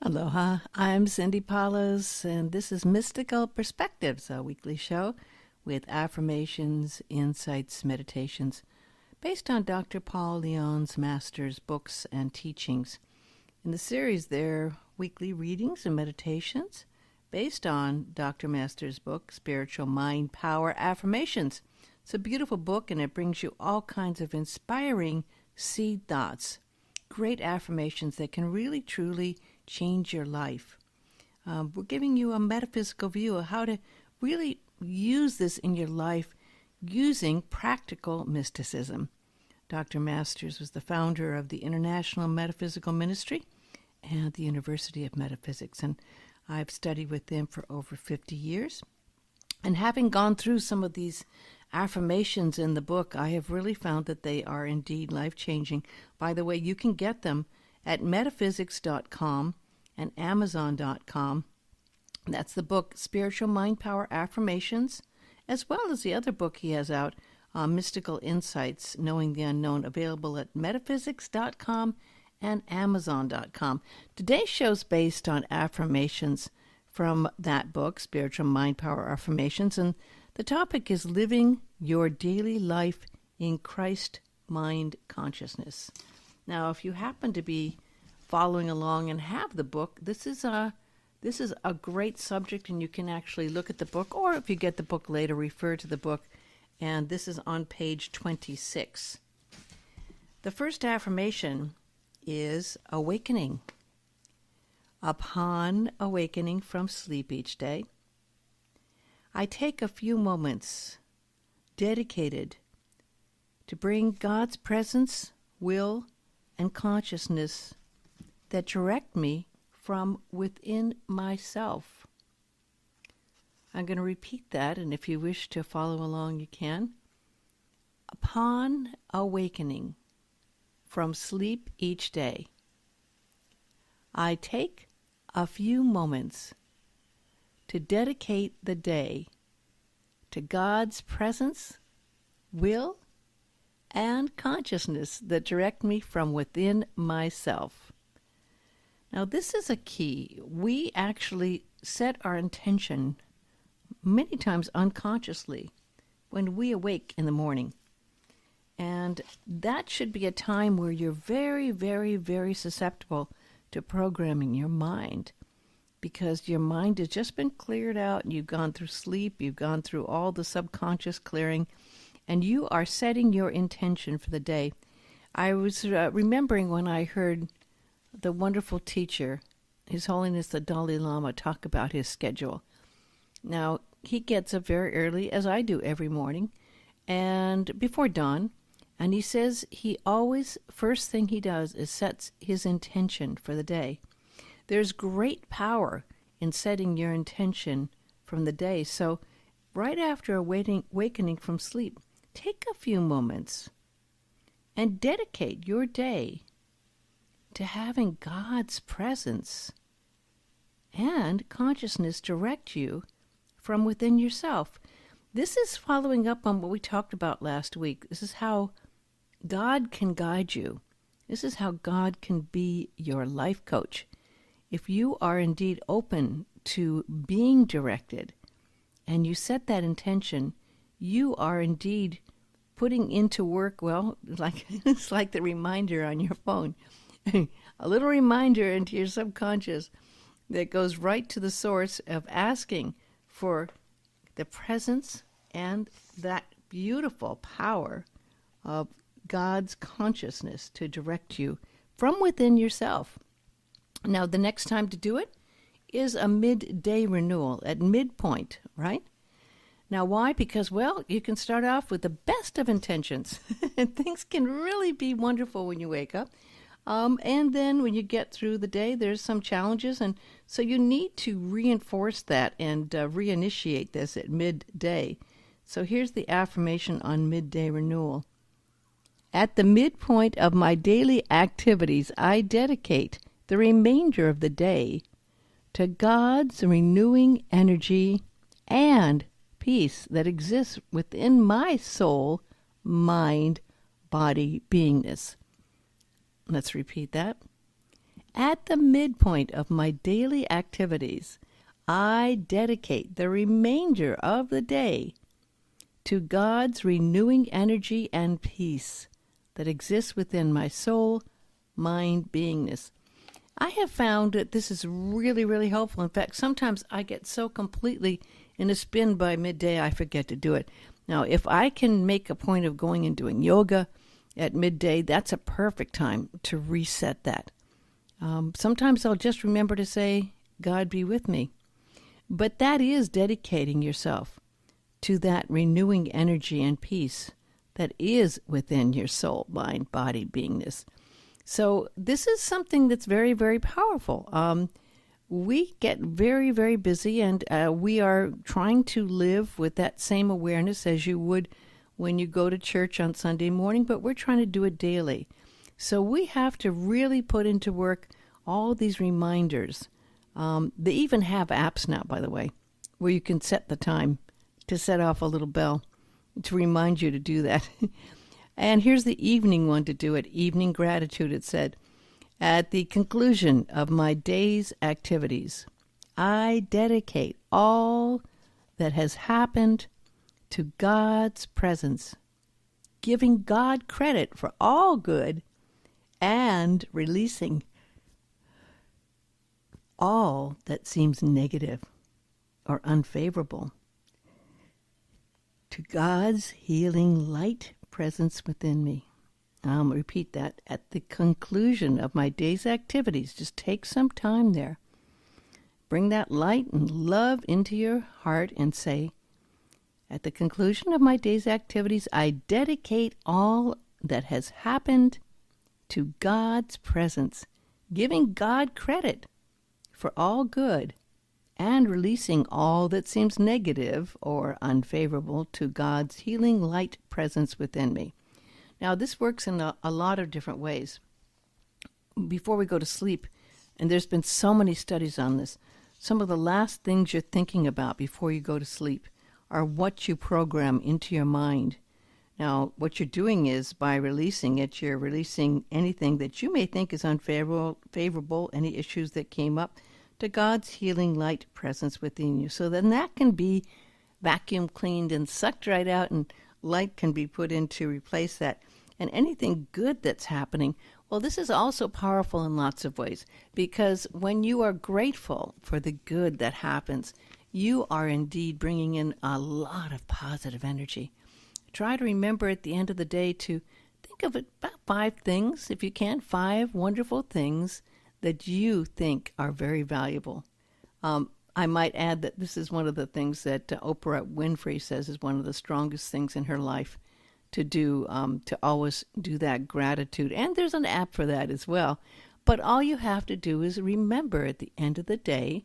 Aloha, I'm Cindy Palos, and this is Mystical Perspectives, a weekly show with affirmations, insights, meditations based on Dr. Paul Leon's master's books and teachings. In the series, there are weekly readings and meditations based on Dr. Master's book, Spiritual Mind Power Affirmations. It's a beautiful book, and it brings you all kinds of inspiring seed thoughts, great affirmations that can really, truly change your life. We're giving you a metaphysical view of how to really use this in your life using practical mysticism. Dr. Masters was the founder of the International Metaphysical Ministry and the University of Metaphysics, and I've studied with him for over 50 years. And having gone through some of these affirmations in the book, I have really found that they are indeed life-changing. By the way, you can get them at metaphysics.com and amazon.com. That's the book, Spiritual Mind Power Affirmations, as well as the other book he has out, Mystical Insights, Knowing the Unknown, available at metaphysics.com and amazon.com. Today's show's based on affirmations from that book, Spiritual Mind Power Affirmations, and the topic is living your daily life in Christ mind consciousness. Now, if you happen to be following along and have the book, this is a great subject, and you can actually look at the book, or if you get the book later, refer to the book, and this is on page 26. The first affirmation is awakening. Upon awakening from sleep each day, I take a few moments dedicated to bring God's presence, will, and consciousness that direct me from within myself. I'm going to repeat that, and if you wish to follow along, you can. Upon awakening from sleep each day, I take a few moments to dedicate the day to God's presence, will, and consciousness that direct me from within myself. Now, this is a key. We actually set our intention many times unconsciously when we awake in the morning. And that should be a time where you're very, very, very susceptible to programming your mind, because your mind has just been cleared out, and you've gone through sleep, you've gone through all the subconscious clearing, and you are setting your intention for the day. I was remembering when I heard the wonderful teacher, His Holiness the Dalai Lama, talk about his schedule. Now, he gets up very early, as I do every morning, and before dawn, and he says he always, first thing he does is sets his intention for the day. There's great power in setting your intention from the day. So right after awakening from sleep, take a few moments and dedicate your day to having God's presence and consciousness direct you from within yourself. This is following up on what we talked about last week. This is how God can guide you. This is how God can be your life coach. If you are indeed open to being directed and you set that intention, you are indeed putting into work, well, it's like the reminder on your phone, a little reminder into your subconscious that goes right to the source of asking for the presence and that beautiful power of God's consciousness to direct you from within yourself. Now, the next time to do it is a midday renewal at midpoint, right? Now, why? Because, well, you can start off with the best of intentions, and things can really be wonderful when you wake up. And then when you get through the day, there's some challenges, and so you need to reinforce that and reinitiate this at midday. So here's the affirmation on midday renewal. At the midpoint of my daily activities, I dedicate the remainder of the day to God's renewing energy and peace that exists within my soul, mind, body, beingness. Let's repeat that. At the midpoint of my daily activities, I dedicate the remainder of the day to God's renewing energy and peace that exists within my soul, mind, beingness. I have found that this is really, really helpful. In fact, sometimes I get so completely in a spin by midday I forget to do it. Now, if I can make a point of going and doing yoga at midday, that's a perfect time to reset that. Sometimes I'll just remember to say, God be with me. But that is dedicating yourself to that renewing energy and peace that is within your soul, mind, body, beingness. So this is something that's very, very powerful. We get very, very busy, and we are trying to live with that same awareness as you would when you go to church on Sunday morning, but we're trying to do it daily. So we have to really put into work all these reminders. They even have apps now, by the way, where you can set the time to set off a little bell to remind you to do that. And here's the evening one to do it. Evening gratitude, it said. At the conclusion of my day's activities, I dedicate all that has happened to God's presence, giving God credit for all good and releasing all that seems negative or unfavorable to God's healing light presence within me. I'll repeat that. At the conclusion of my day's activities, just take some time there. Bring that light and love into your heart and say, at the conclusion of my day's activities, I dedicate all that has happened to God's presence, giving God credit for all good and releasing all that seems negative or unfavorable to God's healing light presence within me. Now, this works in a lot of different ways. Before we go to sleep, and there's been so many studies on this, some of the last things you're thinking about before you go to sleep are what you program into your mind. Now, what you're doing is by releasing it, you're releasing anything that you may think is unfavorable, any issues that came up, to God's healing light presence within you. So then that can be vacuum cleaned and sucked right out, and light can be put in to replace that. And anything good that's happening, well, this is also powerful in lots of ways, because when you are grateful for the good that happens, you are indeed bringing in a lot of positive energy. Try to remember at the end of the day to think of about 5 things, if you can, 5 wonderful things that you think are very valuable. I might add that this is one of the things that Oprah Winfrey says is one of the strongest things in her life to do, to always do that gratitude. And there's an app for that as well. But all you have to do is remember at the end of the day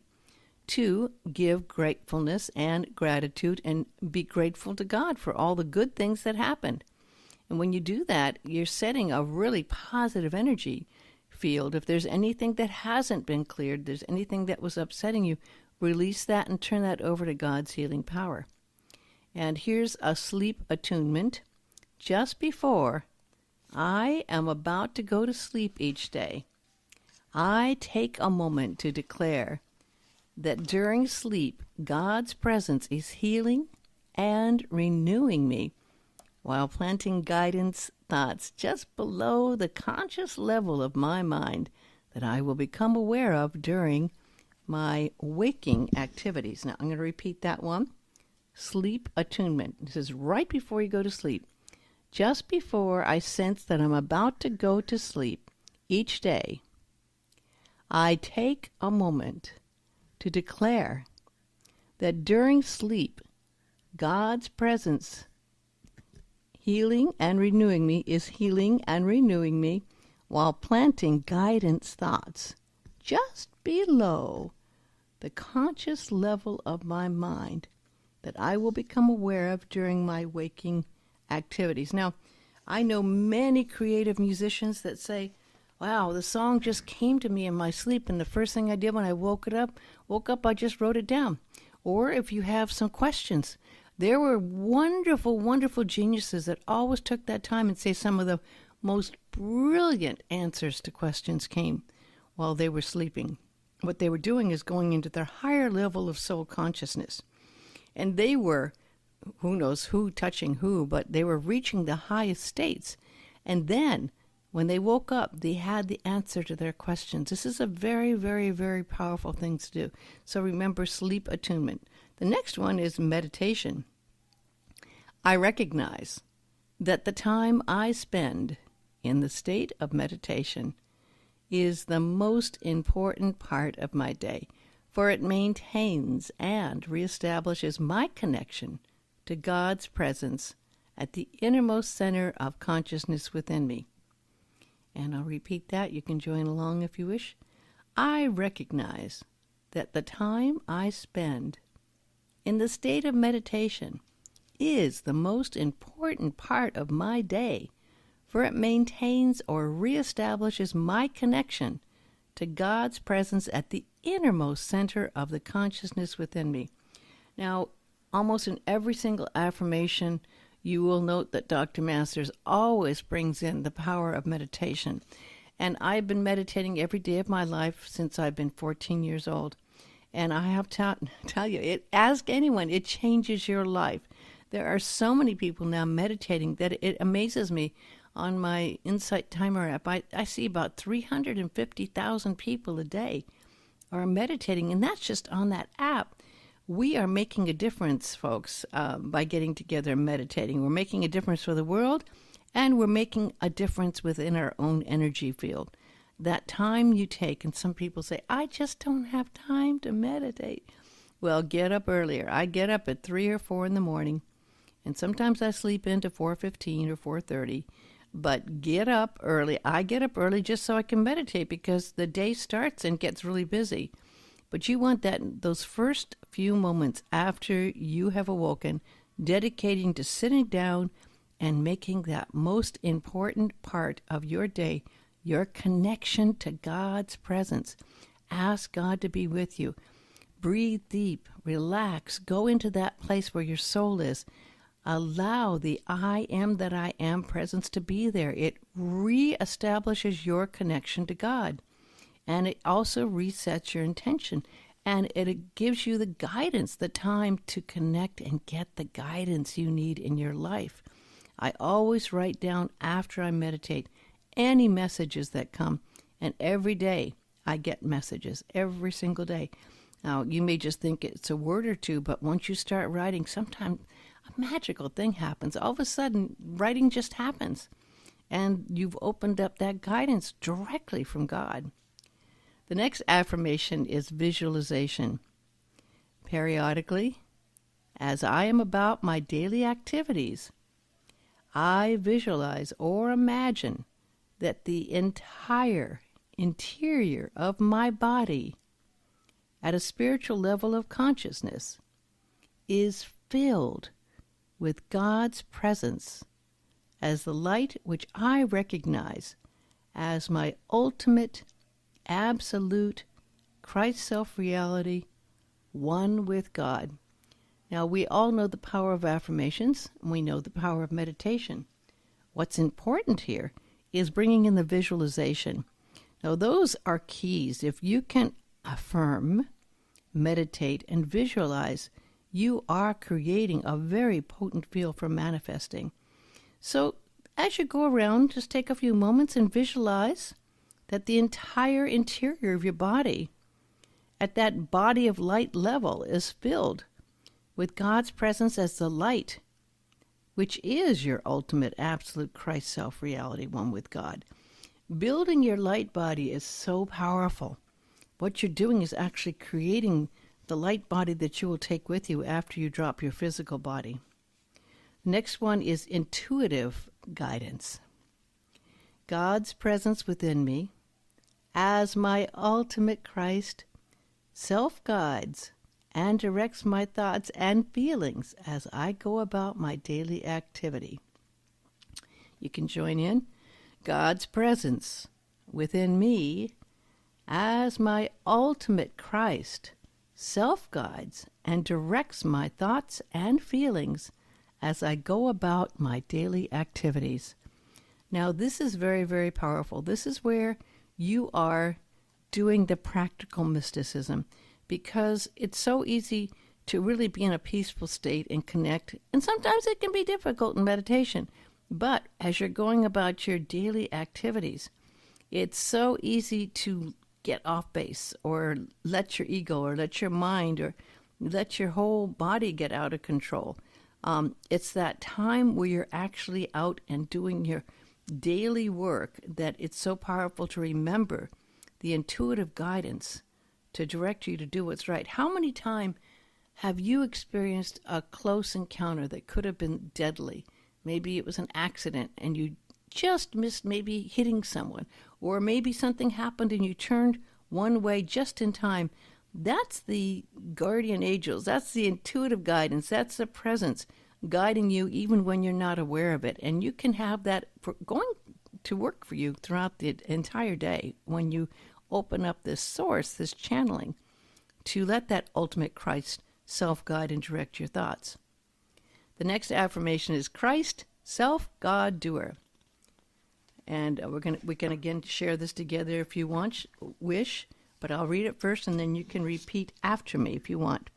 to give gratefulness and gratitude and be grateful to God for all the good things that happened. And when you do that, you're setting a really positive energy field. If there's anything that hasn't been cleared, there's anything that was upsetting you, release that and turn that over to God's healing power. And here's a sleep attunement. Just before I am about to go to sleep each day, I take a moment to declare that during sleep, God's presence is healing and renewing me while planting guidance thoughts just below the conscious level of my mind that I will become aware of during my waking activities. Now, I'm going to repeat that one. Sleep attunement. This is right before you go to sleep. Just before I sense that I'm about to go to sleep each day, I take a moment to declare that during sleep, God's presence healing and renewing me is healing and renewing me while planting guidance thoughts just below the conscious level of my mind that I will become aware of during my waking activities. Now, I know many creative musicians that say, wow, the song just came to me in my sleep, and the first thing I did when I woke up, I just wrote it down. Or if you have some questions, there were wonderful, wonderful geniuses that always took that time and say some of the most brilliant answers to questions came while they were sleeping. What they were doing is going into their higher level of soul consciousness. And they were, who knows who touching who, but they were reaching the highest states. And then, when they woke up, they had the answer to their questions. This is a very, very, very powerful thing to do. So remember sleep attunement. The next one is meditation. I recognize that the time I spend in the state of meditation is the most important part of my day, for it maintains and reestablishes my connection to God's presence at the innermost center of consciousness within me. And I'll repeat that. You can join along if you wish. I recognize that the time I spend in the state of meditation is the most important part of my day, for it maintains or reestablishes my connection to God's presence at the innermost center of the consciousness within me. Now, almost in every single affirmation, you will note that Dr. Masters always brings in the power of meditation. And I've been meditating every day of my life since I've been 14 years old. And I have to tell you, ask anyone, it changes your life. There are so many people now meditating that it amazes me. On my Insight Timer app, I see about 350,000 people a day are meditating, and that's just on that app. We are making a difference, folks, by getting together and meditating. We're making a difference for the world, and we're making a difference within our own energy field. That time you take, and some people say, I just don't have time to meditate. Well, get up earlier. I get up at 3 or 4 in the morning, and sometimes I sleep into 4:15 or 4:30. But get up early. I get up early just so I can meditate because the day starts and gets really busy. But you want those first few moments after you have awoken, dedicating to sitting down and making that most important part of your day, your connection to God's presence. Ask God to be with you. Breathe deep, relax, go into that place where your soul is. Allow the I am that I am presence to be there. It reestablishes your connection to God. And it also resets your intention. And it gives you the guidance, the time to connect and get the guidance you need in your life. I always write down after I meditate any messages that come. And every day I get messages, every single day. Now, you may just think it's a word or two, but once you start writing, sometimes a magical thing happens. All of a sudden, writing just happens. And you've opened up that guidance directly from God. The next affirmation is visualization. Periodically, as I am about my daily activities, I visualize or imagine that the entire interior of my body, at a spiritual level of consciousness, is filled with God's presence as the light which I recognize as my ultimate, absolute, Christ self-reality, one with God. Now, we all know the power of affirmations, and we know the power of meditation. What's important here is bringing in the visualization. Now, those are keys. If you can affirm, meditate, and visualize, you are creating a very potent field for manifesting. So as you go around, just take a few moments and visualize that the entire interior of your body, at that body of light level, is filled with God's presence as the light, which is your ultimate absolute Christ self-reality, one with God. Building your light body is so powerful. What you're doing is actually creating the light body that you will take with you after you drop your physical body. The next one is intuitive guidance. God's presence within me, as my ultimate Christ, self-guides and directs my thoughts and feelings as I go about my daily activity. You can join in. God's presence within me, as my ultimate Christ, self-guides and directs my thoughts and feelings as I go about my daily activities. Now, this is very, very powerful. This is where you are doing the practical mysticism, because it's so easy to really be in a peaceful state and connect. And sometimes it can be difficult in meditation. But as you're going about your daily activities, it's so easy to get off base, or let your ego, or let your mind, or let your whole body get out of control. It's that time where you're actually out and doing your daily work that it's so powerful to remember the intuitive guidance to direct you to do what's right. How many times have you experienced a close encounter that could have been deadly? Maybe it was an accident and you just missed maybe hitting someone, or maybe something happened and you turned one way just in time. That's the guardian angels. That's the intuitive guidance. That's the presence guiding you even when you're not aware of it. And you can have that going to work for you throughout the entire day when you open up this source, this channeling, to let that ultimate Christ self-guide and direct your thoughts. The next affirmation is Christ, self-God doer. And we can again share this together if you wish, but I'll read it first and then you can repeat after me if you want.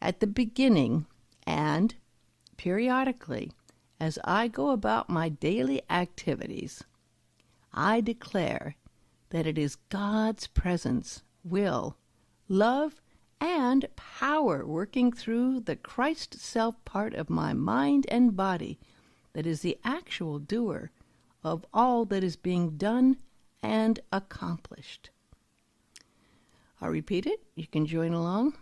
At the beginning and periodically, as I go about my daily activities, I declare that it is God's presence, will, love, and power working through the Christ self part of my mind and body that is the actual doer of all that is being done and accomplished. I'll repeat it. You can join along.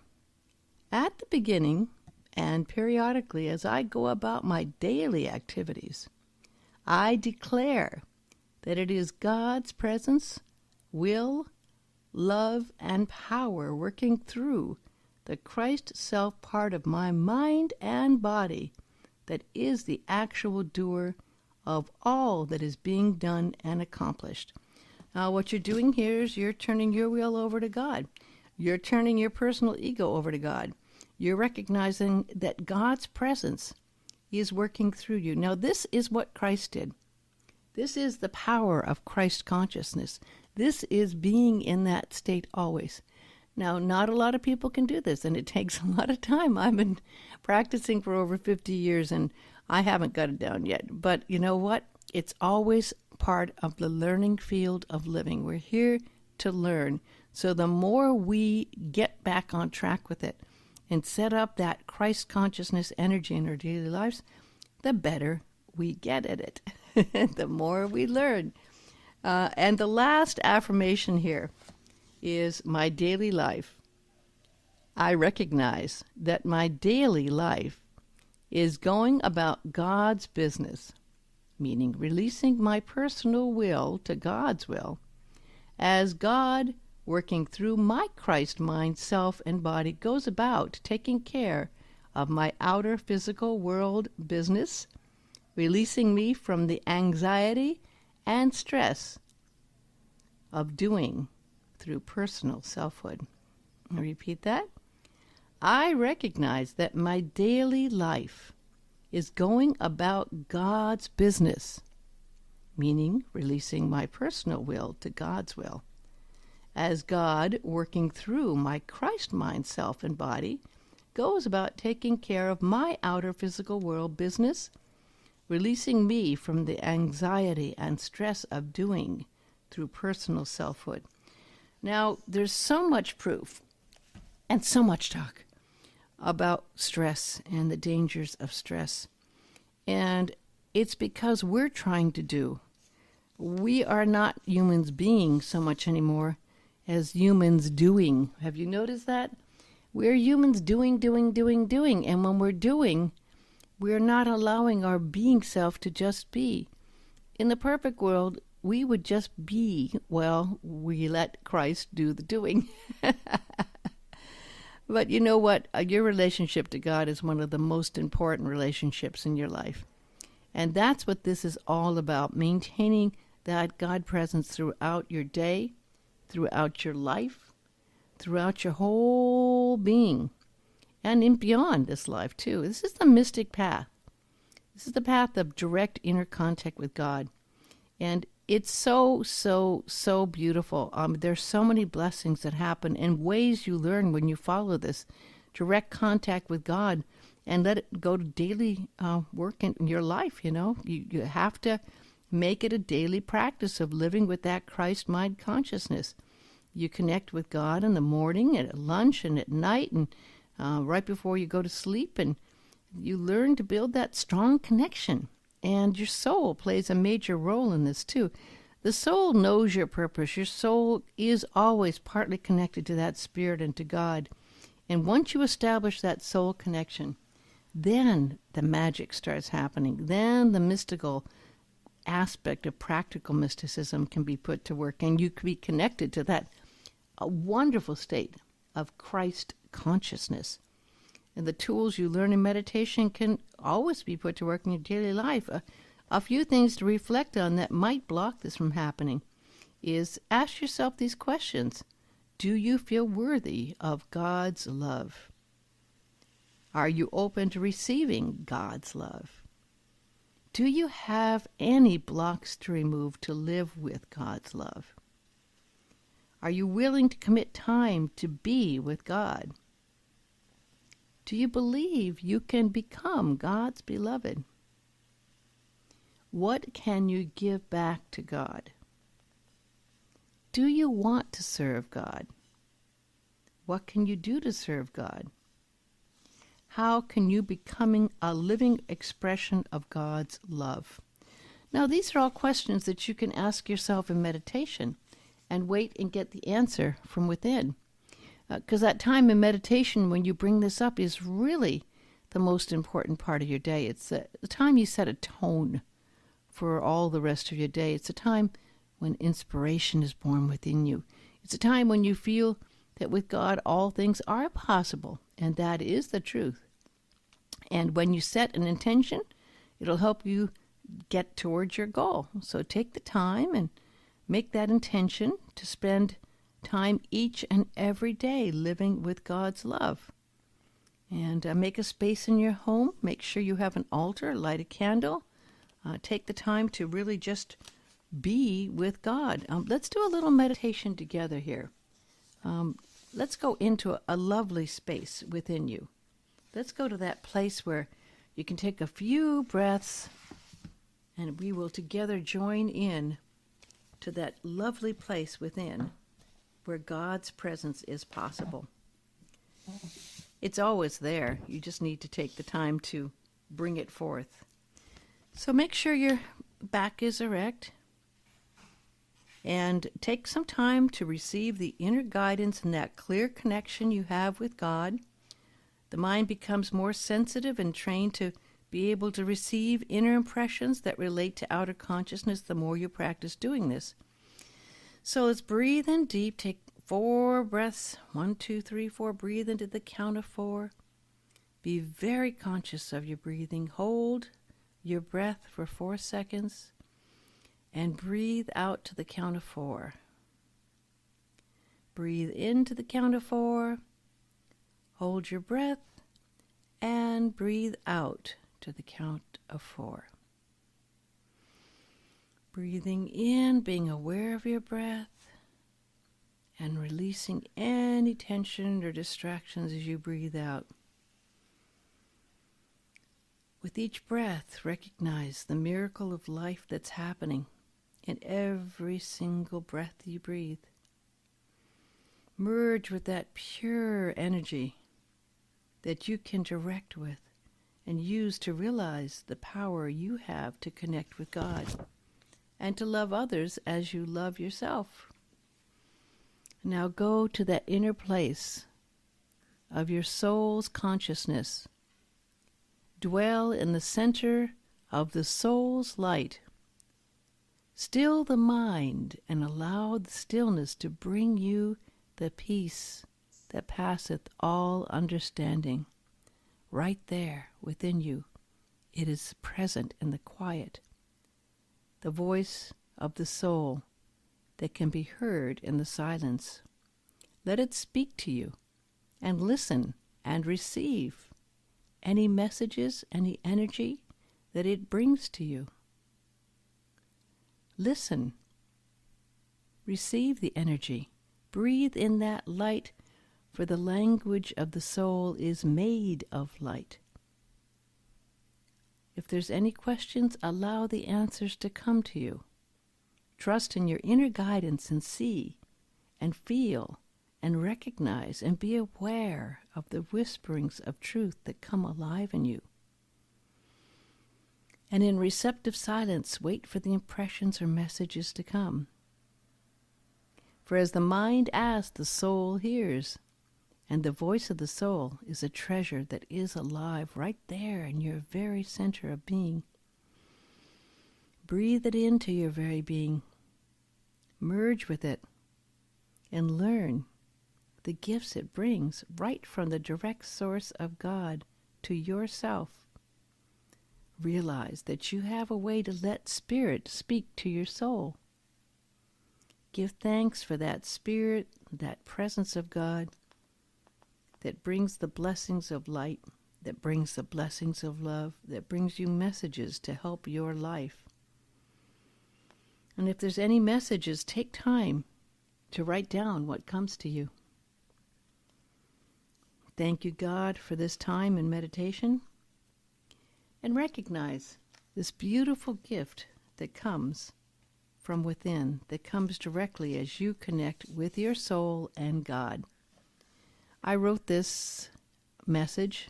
At the beginning and periodically as I go about my daily activities, I declare that it is God's presence, will, love, and power working through the Christ self part of my mind and body that is the actual doer of all that is being done and accomplished. Now, what you're doing here is you're turning your will over to God. You're turning your personal ego over to God. You're recognizing that God's presence is working through you. Now, this is what Christ did. This is the power of Christ consciousness. This is being in that state always. Now, not a lot of people can do this, and it takes a lot of time. I've been practicing for over 50 years, and I haven't got it down yet. But you know what? It's always part of the learning field of living. We're here to learn. So the more we get back on track with it and set up that Christ consciousness energy in our daily lives, the better we get at it. The more we learn. And the last affirmation here is my daily life. I recognize that my daily life is going about God's business, meaning releasing my personal will to God's will, as God, working through my Christ mind, self, and body, goes about taking care of my outer physical world business, releasing me from the anxiety and stress of doing through personal selfhood. I repeat that. I recognize that my daily life is going about God's business, meaning releasing my personal will to God's will, as God, working through my Christ mind, self, and body, goes about taking care of my outer physical world business, releasing me from the anxiety and stress of doing through personal selfhood. Now, there's so much proof and so much talk about stress and the dangers of stress. And it's because we're trying to do. We are not humans being so much anymore as humans doing. Have you noticed that? We're humans doing. And when we're doing, we're not allowing our being self to just be. In the perfect world, we would just be. Well, we let Christ do the doing. But you know what? Your relationship to God is one of the most important relationships in your life. And that's what this is all about, maintaining that God presence throughout your day, throughout your life, throughout your whole being, and in beyond this life too. This is the mystic path. This is the path of direct inner contact with God. And It's so, so, so beautiful. There's so many blessings that happen and ways you learn when you follow this direct contact with God and let it go to daily work in your life, you know. You have to make it a daily practice of living with that Christ mind consciousness. You connect with God in the morning, and at lunch, and at night, and right before you go to sleep, and you learn to build that strong connection. And your soul plays a major role in this too. The soul knows your purpose. Your soul is always partly connected to that spirit and to God. And once you establish that soul connection, then the magic starts happening. Then the mystical aspect of practical mysticism can be put to work, and you can be connected to that wonderful state of Christ consciousness. And the tools you learn in meditation can always be put to work in your daily life. A few things to reflect on that might block this from happening is ask yourself these questions. Do you feel worthy of God's love? Are you open to receiving God's love? Do you have any blocks to remove to live with God's love? Are you willing to commit time to be with God? Do you believe you can become God's beloved? What can you give back to God? Do you want to serve God? What can you do to serve God? How can you becoming a living expression of God's love? Now, these are all questions that you can ask yourself in meditation and wait and get the answer from within. Because that time in meditation when you bring this up is really the most important part of your day. It's the time you set a tone for all the rest of your day. It's a time when inspiration is born within you. It's a time when you feel that with God all things are possible, and that is the truth. And when you set an intention, it'll help you get towards your goal. So take the time and make that intention to spend time each and every day living with God's love. And make a space in your home. Make sure you have an altar, light a candle. Take the time to really just be with God. Let's do a little meditation together here. Let's go into a lovely space within you. Let's go to that place where you can take a few breaths, and we will together join in to that lovely place within where God's presence is possible. It's always there. You just need to take the time to bring it forth. So make sure your back is erect and take some time to receive the inner guidance and that clear connection you have with God. The mind becomes more sensitive and trained to be able to receive inner impressions that relate to outer consciousness the more you practice doing this. So let's breathe in deep. Take 4 breaths. 1, 2, 3, 4. Breathe into the count of 4. Be very conscious of your breathing. Hold your breath for 4 seconds and breathe out to the count of 4. Breathe into the count of 4. Hold your breath and breathe out to the count of 4. Breathing in, being aware of your breath, and releasing any tension or distractions as you breathe out. With each breath, recognize the miracle of life that's happening in every single breath you breathe. Merge with that pure energy that you can direct with and use to realize the power you have to connect with God and to love others as you love yourself. Now go to that inner place of your soul's consciousness. Dwell in the center of the soul's light. Still the mind and allow the stillness to bring you the peace that passeth all understanding. Right there within you, it is present in the quiet, the voice of the soul that can be heard in the silence. Let it speak to you, and listen and receive any messages, any energy that it brings to you. Listen Receive the energy. Breathe in that light, for the language of the soul is made of light. If there's any questions, allow the answers to come to you. Trust in your inner guidance and see and feel and recognize and be aware of the whisperings of truth that come alive in you. And in receptive silence, wait for the impressions or messages to come. For as the mind asks, the soul hears, and the voice of the soul is a treasure that is alive right there in your very center of being. Breathe it into your very being. Merge with it and learn the gifts it brings right from the direct source of God to yourself. Realize that you have a way to let Spirit speak to your soul. Give thanks for that Spirit, that presence of God that brings the blessings of light, that brings the blessings of love, that brings you messages to help your life. And if there's any messages, take time to write down what comes to you. Thank you, God, for this time in meditation. And recognize this beautiful gift that comes from within, that comes directly as you connect with your soul and God. I wrote this message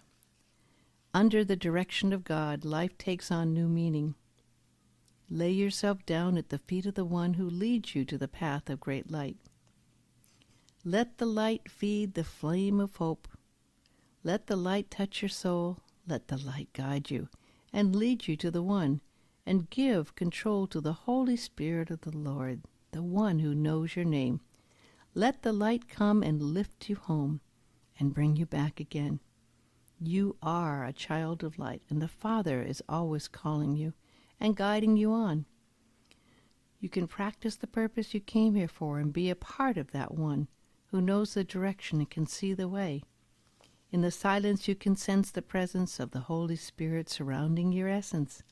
under the direction of God. Life takes on new meaning. Lay yourself down at the feet of the one who leads you to the path of great light. Let the light feed the flame of hope. Let the light touch your soul. Let the light guide you and lead you to the one, and give control to the Holy Spirit of the Lord, the one who knows your name. Let the light come and lift you home and bring you back again. You are a child of light, and the Father is always calling you and guiding you on. You can practice the purpose you came here for and be a part of that one who knows the direction and can see the way. In the silence, you can sense the presence of the Holy Spirit surrounding your essence.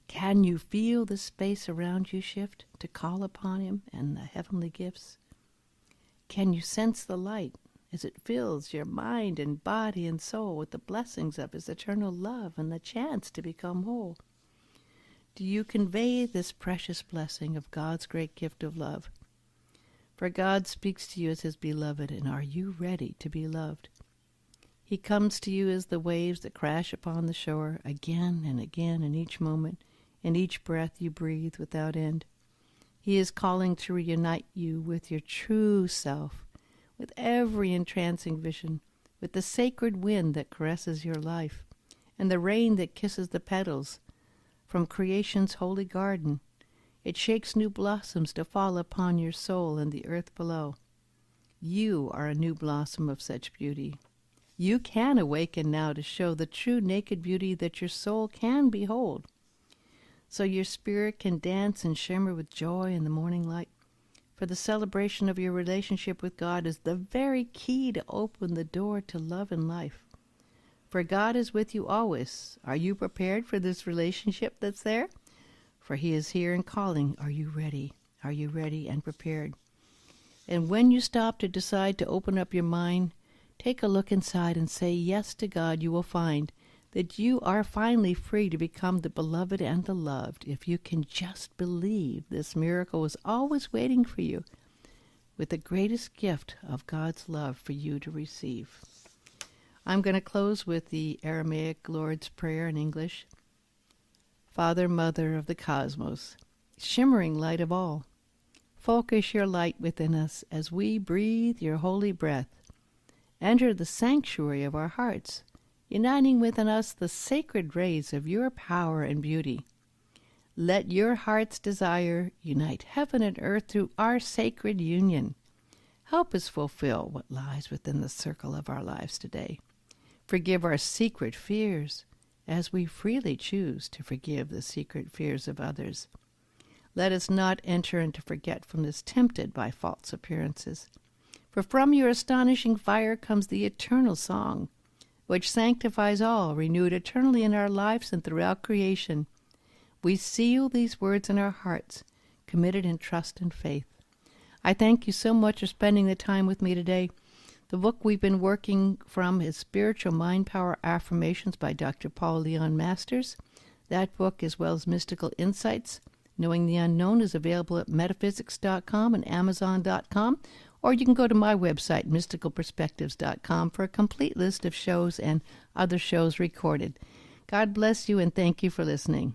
Can you feel the space around you shift to call upon Him and the heavenly gifts? Can you sense the light as it fills your mind and body and soul with the blessings of His eternal love and the chance to become whole? Do you convey this precious blessing of God's great gift of love? For God speaks to you as His beloved, and are you ready to be loved? He comes to you as the waves that crash upon the shore again and again in each moment, in each breath you breathe without end. He is calling to reunite you with your true self, with every entrancing vision, with the sacred wind that caresses your life, and the rain that kisses the petals from creation's holy garden. It shakes new blossoms to fall upon your soul and the earth below. You are a new blossom of such beauty. You can awaken now to show the true naked beauty that your soul can behold, so your spirit can dance and shimmer with joy in the morning light. For the celebration of your relationship with God is the very key to open the door to love and life. For God is with you always. Are you prepared for this relationship that's there? For He is here and calling. Are you ready? Are you ready and prepared? And when you stop to decide to open up your mind, take a look inside and say yes to God. You will find that you are finally free to become the beloved and the loved if you can just believe this miracle is always waiting for you with the greatest gift of God's love for you to receive. I'm going to close with the Aramaic Lord's Prayer in English. Father, Mother of the cosmos, shimmering light of all, focus your light within us as we breathe your holy breath. Enter the sanctuary of our hearts, uniting within us the sacred rays of your power and beauty. Let your heart's desire unite heaven and earth through our sacred union. Help us fulfill what lies within the circle of our lives today. Forgive our secret fears as we freely choose to forgive the secret fears of others. Let us not enter into forgetfulness tempted by false appearances. For from your astonishing fire comes the eternal song, which sanctifies all, renewed eternally in our lives and throughout creation. We seal these words in our hearts, committed in trust and faith. I thank you so much for spending the time with me today. The book we've been working from is Spiritual Mind Power Affirmations by Dr. Paul Leon Masters. That book, as well as Mystical Insights, Knowing the Unknown, is available at metaphysics.com and amazon.com, or you can go to my website, mysticalperspectives.com, for a complete list of shows and other shows recorded. God bless you, and thank you for listening.